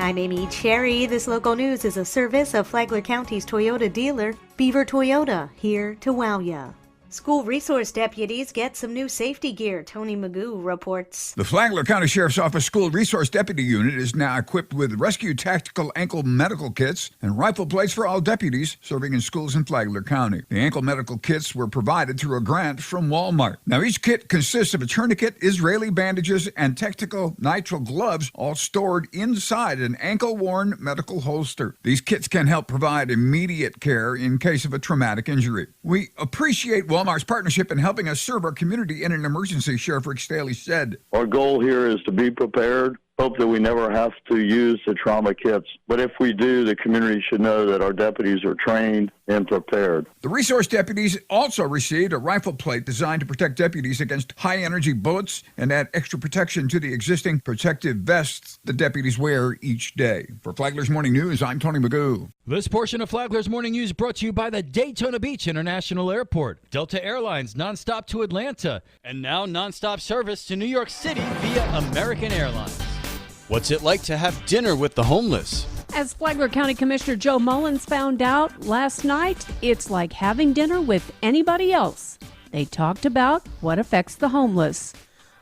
I'm Amy Cherry. This local news is a service of Flagler County's Toyota dealer, Beaver Toyota, here to wow ya. School resource deputies get some new safety gear, Tony Magoo reports. The Flagler County Sheriff's Office School Resource Deputy Unit is now equipped with rescue tactical ankle medical kits and rifle plates for all deputies serving in schools in Flagler County. The ankle medical kits were provided through a grant from Walmart. Now, each kit consists of a tourniquet, Israeli bandages, and tactical nitrile gloves, all stored inside an ankle-worn medical holster. These kits can help provide immediate care in case of a traumatic injury. We appreciate Walmart's partnership in helping us serve our community in an emergency, Sheriff Rick Staley said. Our goal here is to be prepared, hope that we never have to use the trauma kits. But if we do, the community should know that our deputies are trained and prepared. The resource deputies also received a rifle plate designed to protect deputies against high-energy bullets and add extra protection to the existing protective vests the deputies wear each day. For Flagler's Morning News, I'm Tony Magoo. This portion of Flagler's Morning News brought to you by the Daytona Beach International Airport, Delta Airlines nonstop to Atlanta, and now nonstop service to New York City via American Airlines. What's it like to have dinner with the homeless? As Flagler County Commissioner Joe Mullins found out last night, it's like having dinner with anybody else. They talked about what affects the homeless.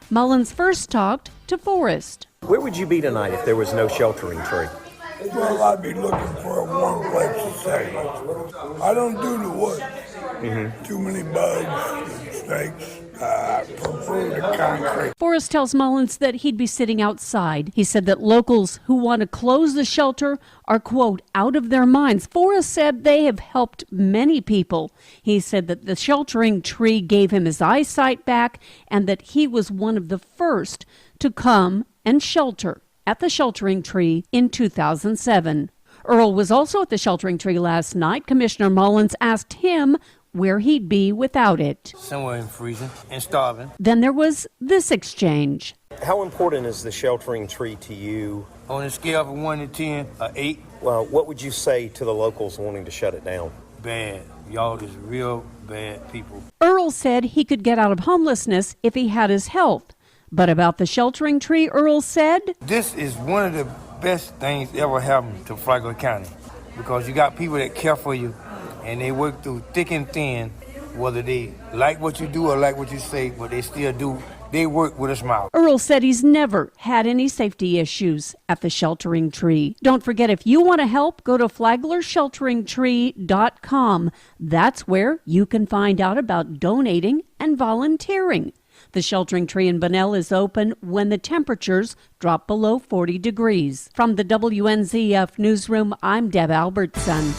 Mullins first talked to Forrest. Where would you be tonight if there was no sheltering tree? Well, I'd be looking for a warm place to stay. I don't do the wood. Too many bugs, snakes. I prefer the concrete. Forrest tells Mullins that he'd be sitting outside. He said that locals who want to close the shelter are, quote, out of their minds. Forrest said they have helped many people. He said that the sheltering tree gave him his eyesight back and that he was one of the first to come and shelter at the sheltering tree in 2007. Earl was also at the sheltering tree last night. Commissioner Mullins asked him where he'd be without it. Somewhere in freezing and starving. Then there was this exchange. How important is the sheltering tree to you? On a scale of 1 to 10, 8. Well, what would you say to the locals wanting to shut it down? Bad. Y'all is real bad people. Earl said he could get out of homelessness if he had his health. But about the sheltering tree, Earl said, This is one of the best things ever happened to Flagler County because you got people that care for you and they work through thick and thin, whether they like what you do or like what you say, but they still do. They work with a smile. Earl said he's never had any safety issues at the sheltering tree. Don't forget, if you want to help, go to flaglershelteringtree.com. That's where you can find out about donating and volunteering. The sheltering tree in Bunnell is open when the temperatures drop below 40 degrees. From the WNZF Newsroom, I'm Deb Albertson.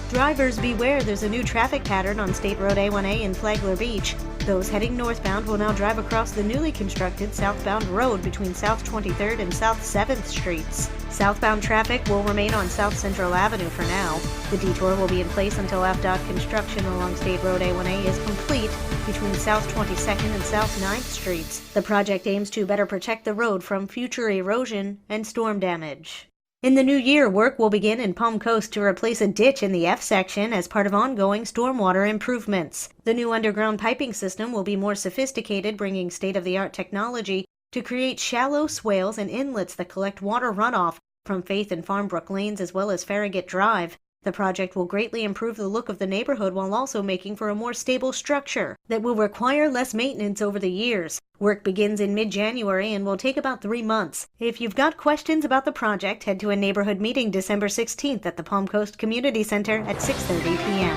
Drivers beware, there's a new traffic pattern on State Road A1A in Flagler Beach. Those heading northbound will now drive across the newly constructed southbound road between South 23rd and South 7th Streets. Southbound traffic will remain on South Central Avenue for now. The detour will be in place until FDOT construction along State Road A1A is complete between South 22nd and South 9th Streets. The project aims to better protect the road from future erosion and storm damage. In the new year, work will begin in Palm Coast to replace a ditch in the F section as part of ongoing stormwater improvements. The new underground piping system will be more sophisticated, bringing state-of-the-art technology to create shallow swales and inlets that collect water runoff from Faith and Farmbrook lanes as well as Farragut Drive. The project will greatly improve the look of the neighborhood while also making for a more stable structure that will require less maintenance over the years. Work begins in mid-January and will take about 3 months. If you've got questions about the project, head to a neighborhood meeting December 16th at the Palm Coast Community Center at 6:30 p.m.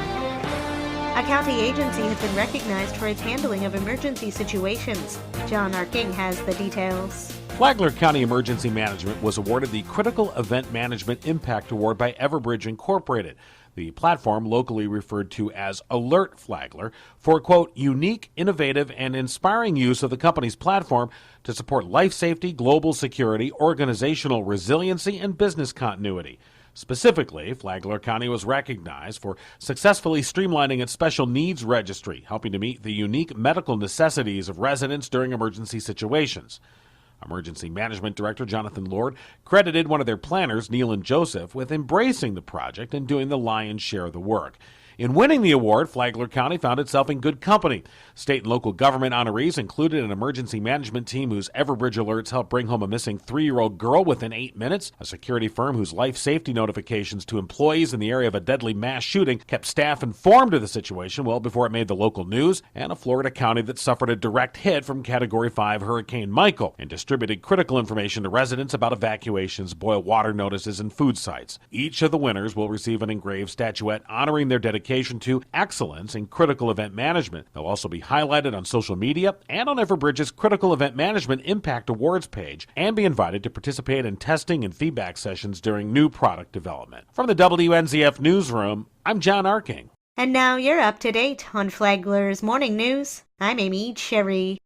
A county agency has been recognized for its handling of emergency situations. John Arking has the details. Flagler County Emergency Management was awarded the Critical Event Management Impact Award by Everbridge Incorporated, the platform locally referred to as Alert Flagler, for, quote, unique, innovative, and inspiring use of the company's platform to support life safety, global security, organizational resiliency, and business continuity. Specifically, Flagler County was recognized for successfully streamlining its special needs registry, helping to meet the unique medical necessities of residents during emergency situations. Emergency Management Director Jonathan Lord credited one of their planners, Neil and Joseph, with embracing the project and doing the lion's share of the work. In winning the award, Flagler County found itself in good company. State and local government honorees included an emergency management team whose Everbridge alerts helped bring home a missing 3-year-old girl within 8 minutes, a security firm whose life safety notifications to employees in the area of a deadly mass shooting kept staff informed of the situation well before it made the local news, and a Florida county that suffered a direct hit from Category 5 Hurricane Michael and distributed critical information to residents about evacuations, boil water notices, and food sites. Each of the winners will receive an engraved statuette honoring their dedication to excellence in critical event management. They'll also be highlighted on social media and on Everbridge's Critical Event Management Impact Awards page and be invited to participate in testing and feedback sessions during new product development. From the WNZF Newsroom, I'm John Arking. And now you're up to date on Flagler's Morning News. I'm Amy Cherry.